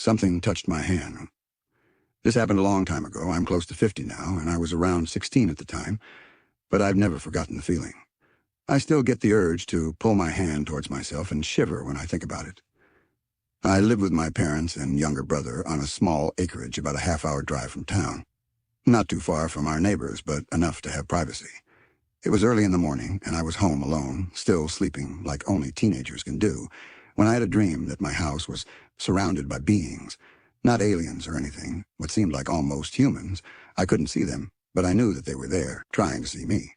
something touched my hand. This happened a long time ago. I'm close to 50 now, and I was around 16 at the time, but I've never forgotten the feeling. I still get the urge to pull my hand towards myself and shiver when I think about it. I live with my parents and younger brother on a small acreage about a half-hour drive from town. Not too far from our neighbors, but enough to have privacy. It was early in the morning, and I was home alone, still sleeping like only teenagers can do, when I had a dream that my house was surrounded by beings. Not aliens or anything, what seemed like almost humans. I couldn't see them, but I knew that they were there, trying to see me.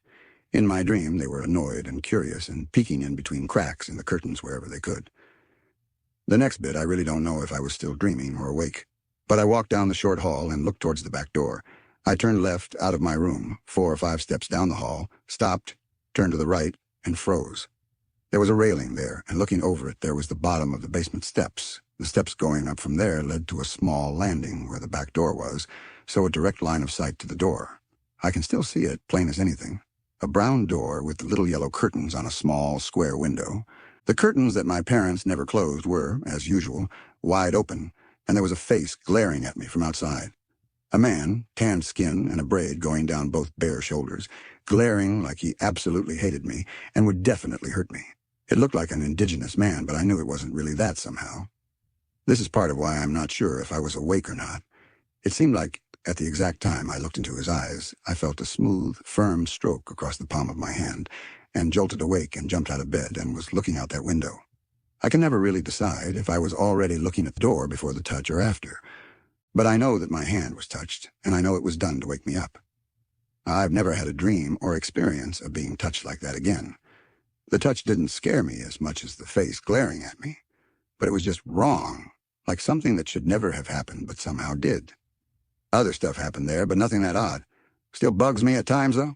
In my dream, they were annoyed and curious and peeking in between cracks in the curtains wherever they could. The next bit, I really don't know if I was still dreaming or awake. But I walked down the short hall and looked towards the back door. I turned left out of my room, 4 or 5 steps down the hall, stopped, turned to the right, and froze. There was a railing there, and looking over it, there was the bottom of the basement steps. The steps going up from there led to a small landing where the back door was, so a direct line of sight to the door. I can still see it, plain as anything. A brown door with the little yellow curtains on a small, square window. The curtains that my parents never closed were, as usual, wide open, and there was a face glaring at me from outside. A man, tanned skin and a braid going down both bare shoulders, glaring like he absolutely hated me and would definitely hurt me. It looked like an indigenous man, but I knew it wasn't really that somehow. This is part of why I'm not sure if I was awake or not. It seemed like, at the exact time I looked into his eyes, I felt a smooth, firm stroke across the palm of my hand, and jolted awake and jumped out of bed and was looking out that window. I can never really decide if I was already looking at the door before the touch or after. But I know that my hand was touched, and I know it was done to wake me up. I've never had a dream or experience of being touched like that again. The touch didn't scare me as much as the face glaring at me, but it was just wrong, like something that should never have happened but somehow did. Other stuff happened there, but nothing that odd. Still bugs me at times, though.